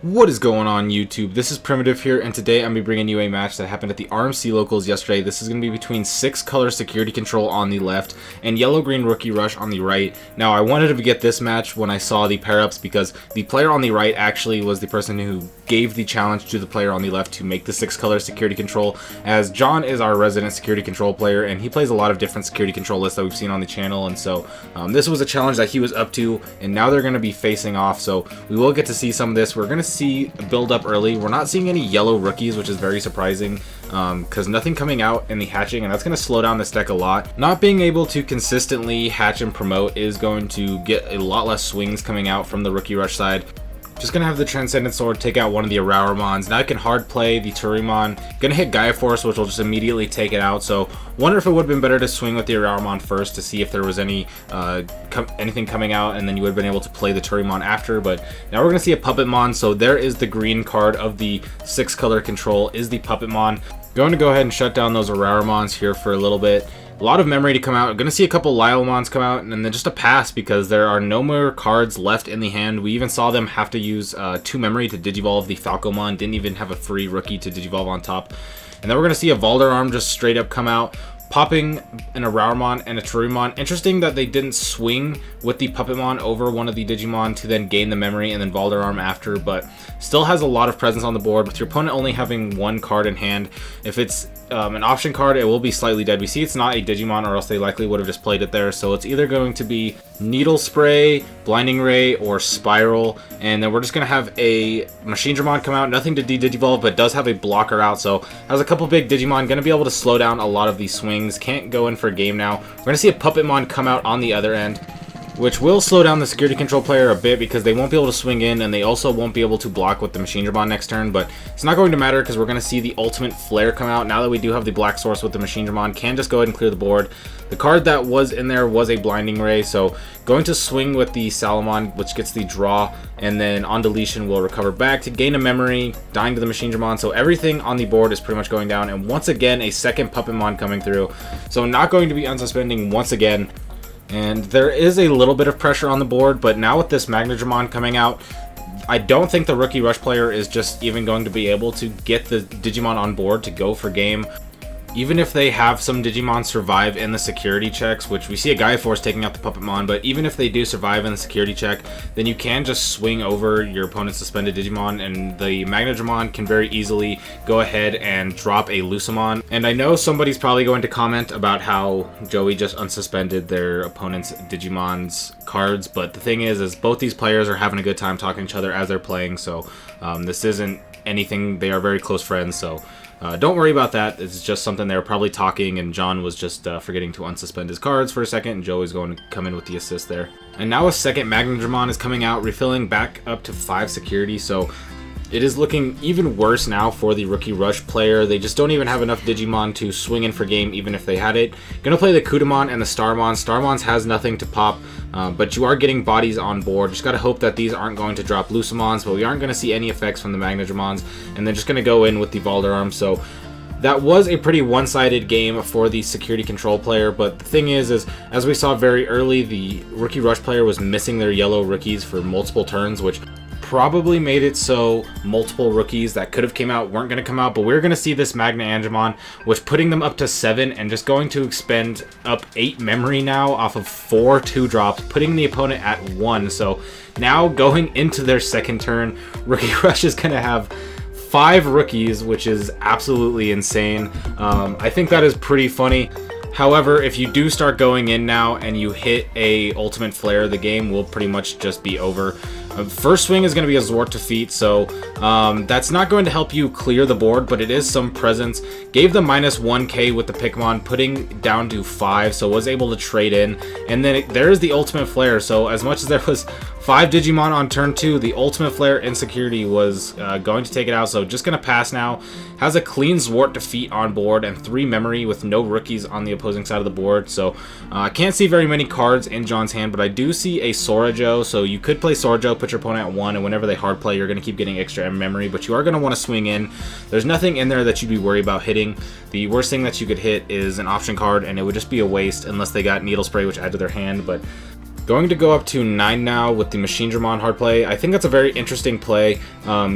What is going on YouTube? This is Primitive here, and today I'm going to be bringing you a match that happened at the RMC Locals yesterday. This is going to be between 6-color Security Control on the left and Yellow-Green Rookie Rush on the right. Now, I wanted to get this match when I saw the pair-ups because the player on the right actually was the person who gave the challenge to the player on the left to make the 6-color Security Control, as John is our resident Security Control player, and he plays a lot of different Security Control lists that we've seen on the channel, and so this was a challenge that he was up to, and now they're going to be facing off, so we will get to see some of this. We're going to see build up early. We're not seeing any yellow rookies, which is very surprising because nothing coming out in the hatching, and that's going to slow down this deck a lot. Not being able to consistently hatch and promote is going to get a lot less swings coming out from the Rookie Rush side. Just gonna have the Transcendent Sword take out one of the Arauramons. Now I can hard play the Turimon. Gonna hit Gaia Force, which will just immediately take it out. So wonder if it would have been better to swing with the Arauramon first to see if there was any anything coming out, and then you would have been able to play the Turimon after. But now we're gonna see a Puppetmon. So there is the green card of the 6-color control, is the Puppetmon. Going to go ahead and shut down those Arauramons here for a little bit. A lot of memory to come out. Going to see a couple Lylemons come out, and then just a pass because there are no more cards left in the hand. We even saw them have to use 2 memory to Digivolve the Falcomon. Didn't even have a free rookie to Digivolve on top. And then we're going to see a Valderarm just straight up come out, popping an Arauramon and a Turimon. Interesting that they didn't swing with the Puppetmon over one of the Digimon to then gain the memory and then Valderarm after, but still has a lot of presence on the board with your opponent only having 1 card in hand. If it's an option card, it will be slightly dead. We see it's not a Digimon, or else they likely would have just played it there. So it's either going to be Needle Spray, Blinding Ray, or Spiral. And then we're just going to have a Machine Dramon come out. Nothing to de-Digivolve, but does have a blocker out. So has a couple big Digimon. Going to be able to slow down a lot of these swings. Can't go in for a game now. We're going to see a Puppetmon come out on the other end, which will slow down the Security Control player a bit because they won't be able to swing in, and they also won't be able to block with the Machine Dramon next turn, but it's not going to matter because we're going to see the Ultimate Flare come out. Now that we do have the Black Source with the Machine Dramon, can just go ahead and clear the board. The card that was in there was a Blinding Ray, so going to swing with the Salamon, which gets the draw, and then on deletion will recover back to gain a memory, dying to the Machine Dramon, so everything on the board is pretty much going down, and once again a second Puppetmon coming through, so not going to be unsuspending once again. And there is a little bit of pressure on the board, but now with this Magnadramon coming out, I don't think the Rookie Rush player is just even going to be able to get the Digimon on board to go for game. Even if they have some Digimon survive in the security checks, which we see a Gaia Force taking out the Puppetmon, but even if they do survive in the security check, then you can just swing over your opponent's suspended Digimon, and the Magnadramon can very easily go ahead and drop a Lucamon. And I know somebody's probably going to comment about how Joey just unsuspended their opponent's Digimon's cards, but the thing is both these players are having a good time talking to each other as they're playing, so this isn't anything. They are very close friends, so don't worry about that. It's just something they were probably talking, and John was just forgetting to unsuspend his cards for a second, and Joey's going to come in with the assist there. And now a second Magnadramon is coming out, refilling back up to 5 security, so it is looking even worse now for the Rookie Rush player. They just don't even have enough Digimon to swing in for game, even if they had it. Gonna play the Kudamon and the Starmon. Starmon's has nothing to pop, but you are getting bodies on board. Just gotta hope that these aren't going to drop Lucamons, but we aren't gonna see any effects from the Magnadramons. And then just gonna go in with the Valderarm. So that was a pretty one-sided game for the Security Control player, but the thing is as we saw very early, the Rookie Rush player was missing their yellow rookies for multiple turns, which probably made it so multiple rookies that could have came out weren't going to come out, but we're going to see this Magnadramon, which putting them up to 7 and just going to expend up 8 memory now off of 4 2-drops, putting the opponent at 1. So now going into their second turn, Rookie Rush is going to have 5 rookies, which is absolutely insane. I think that is pretty funny. However, if you do start going in now and you hit a Ultimate Flare, the game will pretty much just be over. First swing is going to be a Zwart defeat, so that's not going to help you clear the board, but it is some presence. Gave the minus 1k with the Pikmon, putting down to 5, so was able to trade in. And then there's the Ultimate Flare, so as much as there was 5 Digimon on turn 2, the Ultimate Flare Insecurity was going to take it out, so just going to pass now. Has a clean Zwart defeat on board and 3 memory with no rookies on the opposing side of the board, so I can't see very many cards in John's hand, but I do see a Sorajo, so you could play Sorajo, put your opponent at 1, and whenever they hard play, you're going to keep getting extra memory, but you are going to want to swing in. There's nothing in there that you'd be worried about hitting. The worst thing that you could hit is an option card, and it would just be a waste unless they got Needle Spray, which add to their hand, but Going to go up to 9 now with the Machine Digimon hard play. I think that's a very interesting play,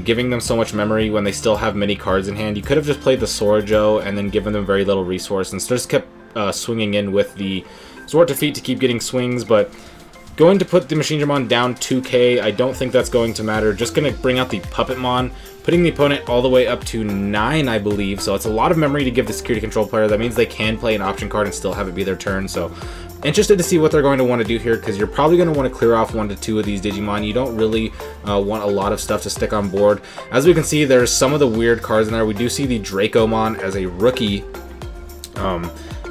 giving them so much memory when they still have many cards in hand. You could have just played the Sorajo and then given them very little resource and just kept swinging in with the Sword Defeat to keep getting swings, but going to put the Machine Digimon down 2k, I don't think that's going to matter. Just going to bring out the Puppetmon, putting the opponent all the way up to 9, I believe. So it's a lot of memory to give the security control player. That means they can play an option card and still have it be their turn. So interested to see what they're going to want to do here, because you're probably going to want to clear off 1 to 2 of these Digimon. You don't really want a lot of stuff to stick on board. As we can see, there's some of the weird cards in there. We do see the Dracomon as a rookie.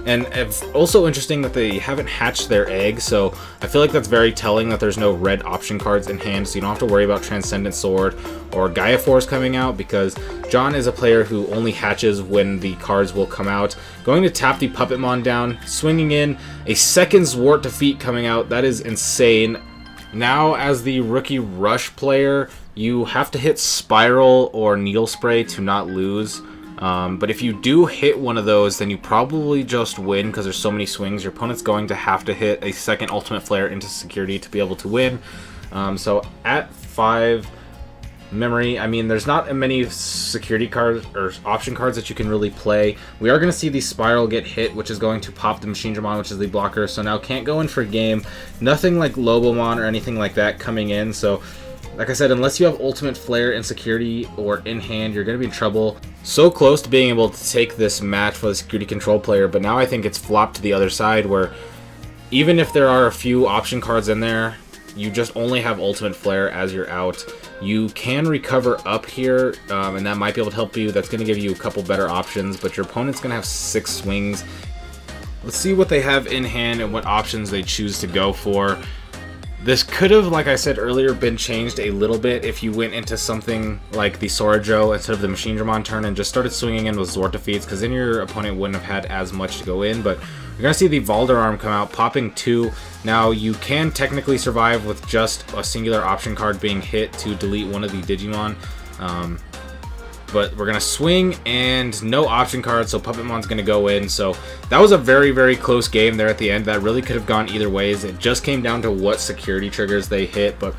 And it's also interesting that they haven't hatched their egg, so I feel like that's very telling that there's no red option cards in hand, so you don't have to worry about Transcendent Sword or Gaia Force coming out, because John is a player who only hatches when the cards will come out. Going to tap the Puppetmon down, swinging in, a second Zwart Defeat coming out. That is insane. Now, as the Rookie Rush player, you have to hit Spiral or Needle Spray to not lose. But if you do hit one of those, then you probably just win because there's so many swings. Your opponent's going to have to hit a second Ultimate Flare into security to be able to win. So at 5 memory, I mean, there's not many security cards or option cards that you can really play. We are going to see the Spiral get hit, which is going to pop the Machine Digimon, which is the blocker. So now can't go in for game. Nothing like Lobomon or anything like that coming in. So like I said, unless you have Ultimate Flare in security or in hand, you're going to be in trouble. So close to being able to take this match for the security control player, but now I think it's flopped to the other side, where even if there are a few option cards in there, you just only have Ultimate Flare as you're out. You can recover up here, and that might be able to help you. That's going to give you a couple better options, but your opponent's going to have 6 swings. Let's see what they have in hand and what options they choose to go for. This could have, like I said earlier, been changed a little bit if you went into something like the Sorajo instead of the Machine Digimon turn and just started swinging in with Zwart Defeats, because then your opponent wouldn't have had as much to go in. But you're going to see the Valderarm come out, popping 2. Now, you can technically survive with just a singular option card being hit to delete one of the Digimon. But we're going to swing and no option card, so Puppetmon's going to go in. So that was a very, very close game there at the end. That really could have gone either ways. It just came down to what security triggers they hit. But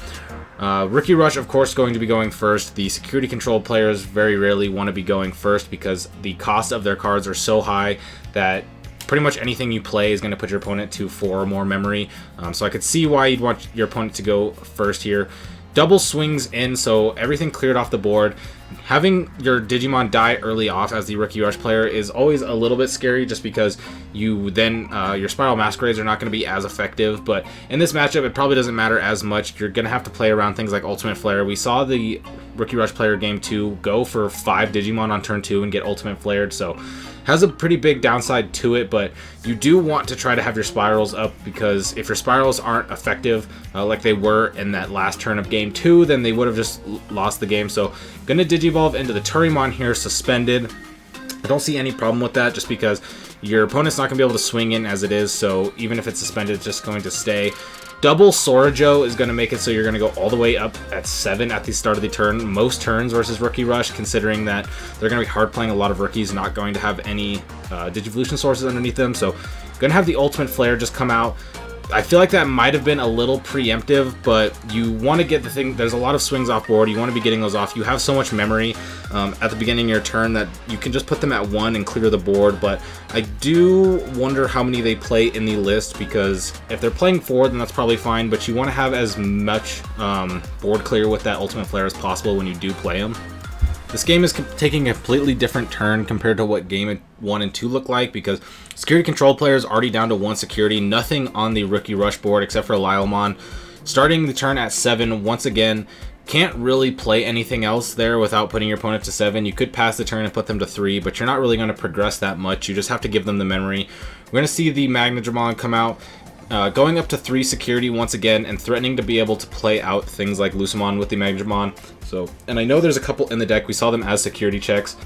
Rookie Rush, of course, going to be going first. The security control players very rarely want to be going first because the cost of their cards are so high that pretty much anything you play is going to put your opponent to 4 or more memory. So I could see why you'd want your opponent to go first here. Double swings in, so everything cleared off the board. Having your Digimon die early off as the Rookie Rush player is always a little bit scary, just because you then your Spiral Masquerades are not going to be as effective. But in this matchup, it probably doesn't matter as much. You're going to have to play around things like Ultimate Flare. We saw the Rookie Rush player game 2 go for 5 Digimon on turn 2 and get Ultimate Flared, so has a pretty big downside to it. But you do want to try to have your Spirals up, because if your Spirals aren't effective like they were in that last turn of game 2, then they would have just lost the game. So gonna Digivolve into the Turimon here, suspended. I don't see any problem with that, just because your opponent's not gonna be able to swing in as it is, so even if it's suspended, it's just going to stay. Double Sorajo is going to make it so you're going to go all the way up at 7 at the start of the turn. Most turns versus Rookie Rush, considering that they're going to be hard playing a lot of rookies, not going to have any Digivolution sources underneath them. So going to have the Ultimate Flare just come out. I feel like that might have been a little preemptive, but you want to get the thing. There's a lot of swings off board. You want to be getting those off. You have so much memory at the beginning of your turn that you can just put them at 1 and clear the board. But I do wonder how many they play in the list, because if they're playing 4, then that's probably fine. But you want to have as much board clear with that Ultimate Flare as possible when you do play them. This game is taking a completely different turn compared to what game 1 and 2 look like, because security control players already down to 1 security, nothing on the Rookie Rush board except for Lilemon. Starting the turn at 7, once again, can't really play anything else there without putting your opponent to 7. You could pass the turn and put them to 3, but you're not really going to progress that much. You just have to give them the memory. We're going to see the Magnadramon come out, going up to 3 security once again, and threatening to be able to play out things like Lucemon with the Magnadramon. So, and I know there's a couple in the deck. We saw them as security checks.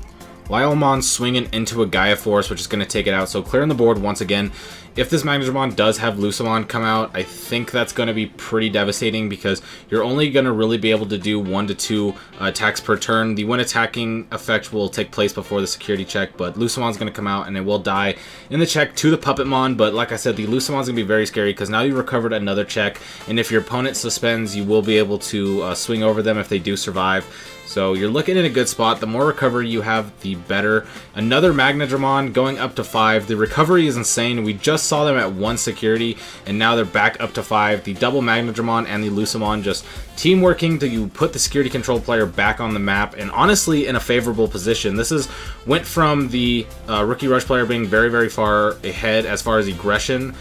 Laiomon swinging into a Gaia Force, which is going to take it out. So clearing the board once again. If this Magnetron does have Lucamon come out, I think that's going to be pretty devastating because you're only going to really be able to do 1 to 2 attacks per turn. The when attacking effect will take place before the security check, but Lucamon's going to come out and it will die in the check to the Puppetmon. But like I said, the Lucamon's going to be very scary because now you recovered another check, and if your opponent suspends, you will be able to swing over them if they do survive. So you're looking at a good spot. The more recovery you have, the better. Another Magnetron going up to 5. The recovery is insane. We just saw them at 1 security, and now they're back up to 5. The double Magnetron and the Lucamon just teamworking to put the security control player back on the map, and honestly in a favorable position. This went from the Rookie Rush player being very, very far ahead as far as aggression,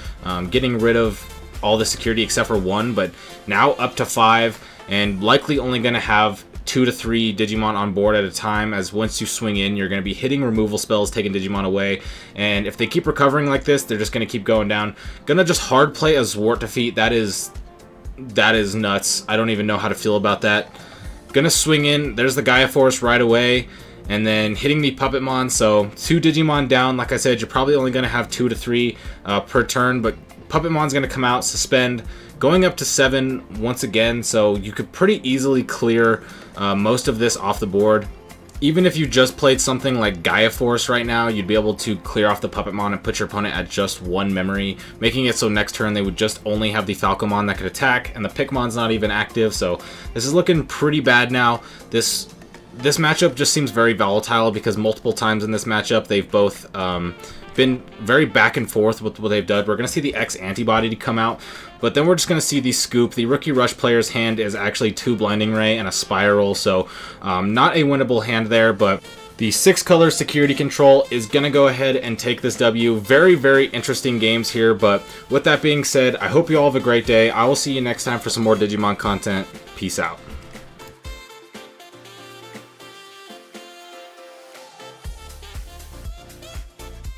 getting rid of all the security except for 1, but now up to 5, and likely only going to have 2 to 3 Digimon on board at a time, as once you swing in, you're going to be hitting removal spells, taking Digimon away, and if they keep recovering like this, they're just going to keep going down. Gonna just hard play a Zwart defeat. That is nuts. I don't even know how to feel about that. Gonna swing in, there's the Gaia Force right away, and then hitting the Puppetmon, so 2 Digimon down. Like I said, you're probably only going to have 2 to 3 per turn, but Puppetmon's going to come out, suspend, going up to 7 once again, so you could pretty easily clear most of this off the board. Even if you just played something like Gaia Force right now, you'd be able to clear off the Puppetmon and put your opponent at just 1 memory, making it so next turn they would just only have the Falcomon that could attack, and the Pikmon's not even active, so this is looking pretty bad now. This matchup just seems very volatile because multiple times in this matchup they've both been very back and forth with what they've done. We're going to see the X antibody to come out, but then we're just going to see the scoop. The Rookie Rush player's hand is actually 2 Blinding Ray and a Spiral, so not a winnable hand there, but the 6-color security control is going to go ahead and take this W. Very, very interesting games here, but with that being said, I hope you all have a great day. I will see you next time for some more Digimon content. Peace out.